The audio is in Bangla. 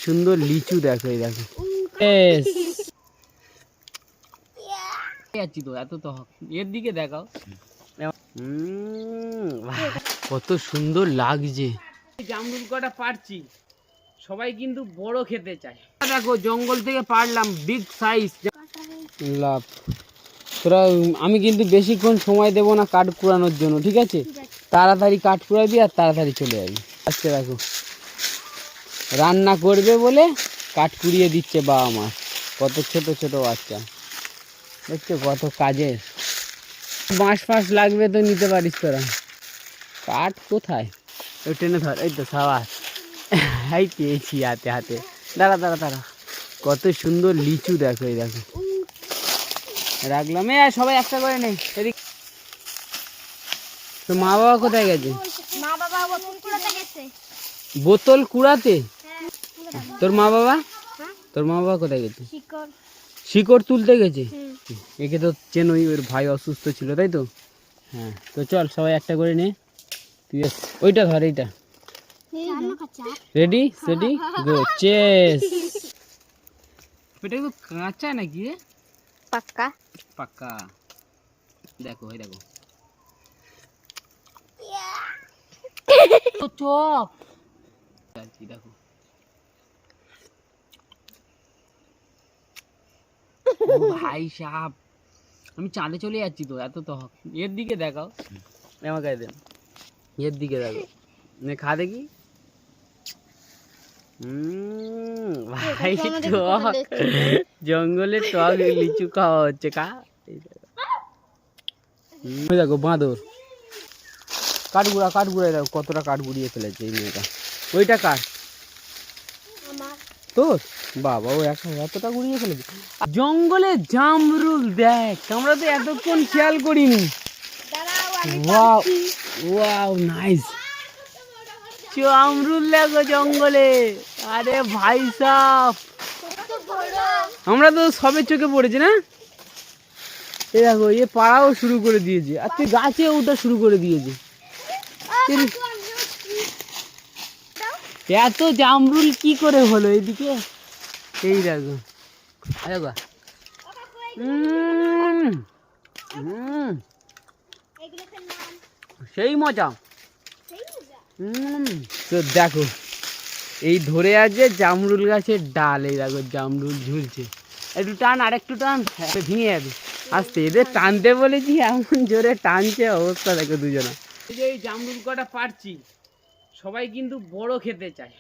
সুন্দর লিচু দেখো, এই দেখো যাচ্ছি তো, এত তো এর দিকে দেখাও। কত সুন্দর লাগছে। জামরুল কটা পারছি, সবাই কিন্তু বড় খেতে চায়। দেখো জঙ্গল থেকে পারলাম বিগ সাইজ লাভ। তোরা আমি কিন্তু বেশিক্ষণ সময় দেবো না কাঠ কুড়ানোর জন্য, ঠিক আছে? তাড়াতাড়ি কাঠ কুড়াবি আর তাড়াতাড়ি চলে যাবি। আচ্ছা দেখো রান্না করবে বলে কাঠ কুড়িয়ে দিচ্ছে বাবা মা। কত ছোট ছোট বাচ্চা, দেখছো কত কাজের। বাঁশ ফাঁস লাগবে তো নিতে পারিস তোরা। কাঠ কোথায়? ওই টেনে ধর, এই তো সাবাস, এই পেয়েছি হাতে হাতে। দাঁড়া দাঁড়া দাঁড়া, কত সুন্দর লিচু দেখো, এই দেখো রাখলাম। সবাই একটা করে নেই। এদিক তো মা বাবা কোথায় গেছে? মা বাবা বোতল কুড়াতে গেছে। বোতল কুড়াতে? তোর মা বাবা? হ্যাঁ। তোর মা বাবা কোথায় গেছে? শিকড়। শিকড় তুলতে গেছে। একে তো চেনই, ওর ভাই অসুস্থ ছিল তাই তো। হ্যাঁ তো চল সবাই একটা করে নে। তুই ওইটা ধর, এইটা রেডি সেডি গো চেস। এটা তো কাঁচা নাকি রে? পাক্কা পাক্কা। দেখো এই দেখো তো চপ দেখো। ভাই সাহেব আমি চাঁদে চলে যাচ্ছি তো, এত তো এর দিকে দেখাও। আমাকে দেন, এর দিকে দেখো, খা দেখি। ভাই টক, জঙ্গলের টক লিচু খাওয়া হচ্ছে। খা। দেখো বাঁদর কাঠগুড়া, কাঠগুড়া দেখো কতটা কাঠ গুড়িয়ে ফেলেছে এই মেয়েটা। ওইটা কাঠ তোর বাবা, ও এতটা গুড়িয়ে ফেলেছে। জঙ্গলে জামরুল দেখ, আমরা তো এতক্ষণ খেয়াল করিনি। Wow wow nice. জামরুল দেখো জঙ্গলে। আরে ভাই সাহেব, আমরা তো সবে চোখে পড়েছি না। এই দেখো এ পাড়াও শুরু করে দিয়েছে, আর তুই গাছে ওটা শুরু করে দিয়েছে। এত জামরুল কি করে হলো এদিকে? এই দেখো সেই মজা। তো দেখো এই ধরে আছে জামরুল গাছের ডাল, এই দেখো জামরুল ঝুলছে। একটু টান, আর একটু টান, ভেঙে যাবে আস্তে। এদের টানতে বলেছি এমন জোরে টানছে, অবস্থা দেখো দুজনা। এই যে এই জামরুল কটা পারছি, সবাই কিন্তু বড় খেতে চায়।